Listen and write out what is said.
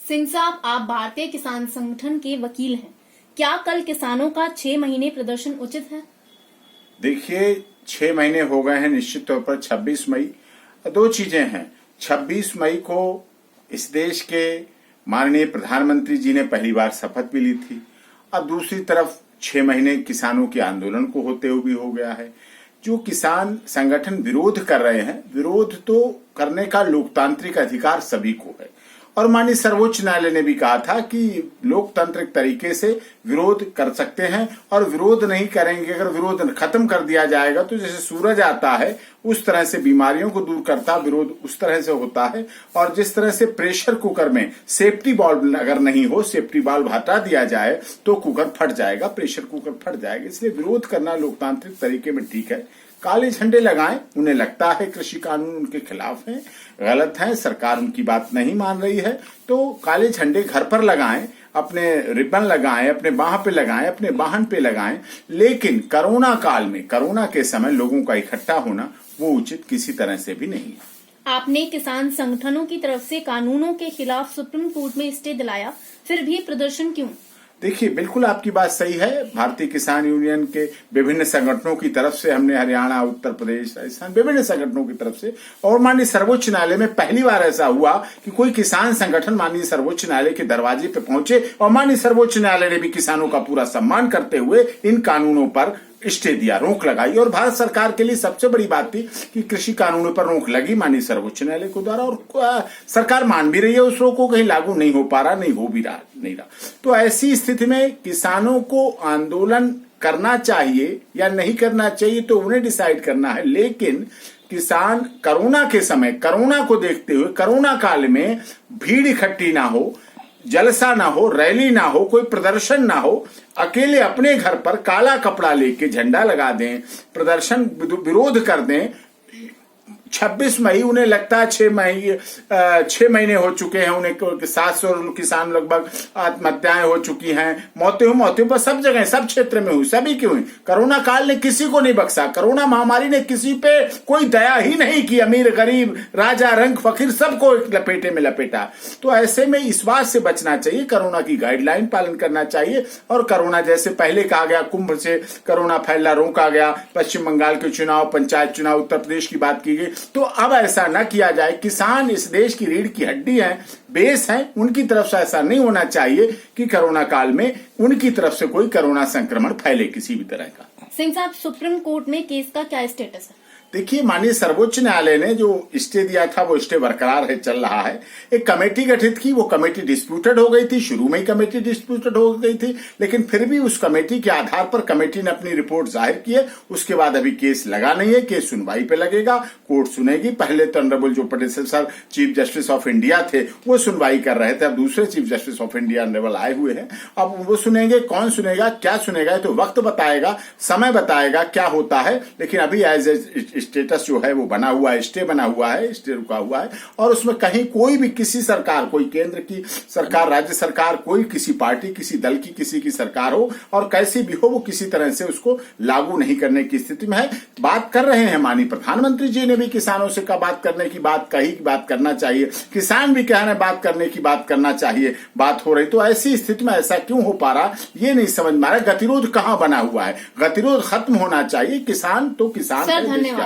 सिंह साहब, आप भारतीय किसान संगठन के वकील हैं। क्या कल किसानों का 6 महीने प्रदर्शन उचित है? देखिए, 6 महीने हो गए हैं। निश्चित तौर पर 26 मई, दो चीजें हैं। 26 मई को इस देश के माननीय प्रधानमंत्री जी ने पहली बार शपथ भी ली थी। अब दूसरी तरफ 6 महीने किसानों के आंदोलन को होते हुए भी हो गया है। जो किसान संगठन विरोध कर रहे हैं, विरोध तो करने का लोकतांत्रिक अधिकार सभी को है, और माननीय सर्वोच्च न्यायालय ने भी कहा था कि लोकतांत्रिक तरीके से विरोध कर सकते हैं, और विरोध नहीं करेंगे, अगर विरोध खत्म कर दिया जाएगा तो जैसे सूरज आता है उस तरह से बीमारियों को दूर करता विरोध उस तरह से होता है। और जिस तरह से प्रेशर कुकर में सेफ्टी बॉल्व अगर नहीं हो, सेफ्टी बॉल्व हटा दिया जाए तो कुकर फट जाएगा, प्रेशर कुकर फट जाएगा। इसलिए विरोध करना लोकतांत्रिक तरीके में ठीक है। काले झंडे लगाएं, उन्हें लगता है कृषि कानून उनके खिलाफ है, गलत है, सरकार उनकी बात नहीं मान रही है, तो काले झंडे घर पर लगाएं, अपने रिबन लगाएं, अपने बाह पे लगाएं, अपने वाहन पे लगाएं। लेकिन कोरोना काल में, कोरोना के समय लोगों का इकट्ठा होना वो उचित किसी तरह से भी नहीं है। आपने किसान संगठनों की तरफ से कानूनों के खिलाफ सुप्रीम कोर्ट में स्टे दिलाया, फिर भी प्रदर्शन क्यों? देखिए, बिल्कुल आपकी बात सही है। भारतीय किसान यूनियन के विभिन्न संगठनों की तरफ से हमने हरियाणा, उत्तर प्रदेश, राजस्थान, विभिन्न संगठनों की तरफ से, और माननीय सर्वोच्च न्यायालय में पहली बार ऐसा हुआ कि कोई किसान संगठन माननीय सर्वोच्च न्यायालय के दरवाजे पे पहुंचे, और माननीय सर्वोच्च न्यायालय ने भी किसानों का पूरा सम्मान करते हुए इन कानूनों पर स्टे दिया, रोक लगाई। और भारत सरकार के लिए सबसे बड़ी बात थी कि कृषि कानूनों पर रोक लगी माननीय सर्वोच्च न्यायालय के द्वारा, और सरकार मान भी रही है उस रोक को, कहीं लागू नहीं हो पा रहा, नहीं हो भी रहा, नहीं रहा। तो ऐसी स्थिति में किसानों को आंदोलन करना चाहिए या नहीं करना चाहिए तो उन्हें डिसाइड करना है। लेकिन किसान कोरोना के समय, कोरोना को देखते हुए, कोरोना काल में भीड़ इकट्ठी ना हो, जलसा ना हो, रैली ना हो, कोई प्रदर्शन ना हो, अकेले अपने घर पर काला कपड़ा लेके झंडा लगा दें, प्रदर्शन विरोध कर दें। 26 मई उन्हें लगता है 6 महीने हो चुके हैं, उन्हें 700 किसान लगभग आत्महत्याएं हो चुकी हैं, मौतें पर सब जगह, सब क्षेत्र में हुई, सभी की हुई। कोरोना काल ने किसी को नहीं बख्शा, कोरोना महामारी ने किसी पे कोई दया ही नहीं की, अमीर गरीब, राजा रंग फकीर सबको लपेटे में लपेटा। तो ऐसे में इस बात से बचना चाहिए, कोरोना की गाइडलाइन पालन करना चाहिए, और कोरोना जैसे पहले कहा गया कुंभ से कोरोना फैलना रोका गया, पश्चिम बंगाल के चुनाव, पंचायत चुनाव, उत्तर प्रदेश की बात की गई, तो अब ऐसा न किया जाए। किसान इस देश की रीढ़ की हड्डी हैं, बेस हैं, उनकी तरफ से ऐसा नहीं होना चाहिए कि कोरोना काल में उनकी तरफ से कोई कोरोना संक्रमण फैले किसी भी तरह का। सिंह साहब, सुप्रीम कोर्ट में केस का क्या स्टेटस है? देखिए, माननीय सर्वोच्च न्यायालय ने जो स्टे दिया था वो स्टे बरकरार है, चल रहा है। एक कमेटी गठित की, वो कमेटी डिस्प्यूटेड हो गई थी, शुरू में ही कमेटी डिस्प्यूटेड हो गई थी, लेकिन फिर भी उस कमेटी के आधार पर कमेटी ने अपनी रिपोर्ट जाहिर की है। उसके बाद अभी केस लगा नहीं है, केस सुनवाई पे लगेगा, कोर्ट सुनेगी। पहले तो ऑनरेबल जो प्रेडेसेसर चीफ जस्टिस ऑफ इंडिया थे वो सुनवाई कर रहे थे, अब दूसरे chief justice of India honourable आए हुए हैं, अब वो सुनेंगे। कौन सुनेगा, क्या सुनेगा, तो वक्त बताएगा, समय बताएगा क्या होता है। लेकिन अभी एज ए स्टेटस जो है वो बना हुआ है, स्टे बना हुआ है, स्टे रुका हुआ है, और उसमें कहीं कोई भी किसी सरकार, कोई केंद्र की सरकार, राज्य सरकार, कोई किसी पार्टी, किसी दल की, किसी की सरकार हो और कैसी भी हो, वो किसी तरह से उसको लागू नहीं करने की स्थिति में है। बात कर रहे हैं माननीय प्रधानमंत्री जी ने भी किसानों से का बात करने की बात कही कि बात करना चाहिए, किसान भी कह रहे हैं बात करने की बात करना चाहिए, बात हो रही। तो ऐसी स्थिति में ऐसा क्यों हो पा रहा ये नहीं समझ में आ रहा। गतिरोध कहाँ बना हुआ है, गतिरोध खत्म होना चाहिए। किसान तो किसान। सर, धन्यवाद।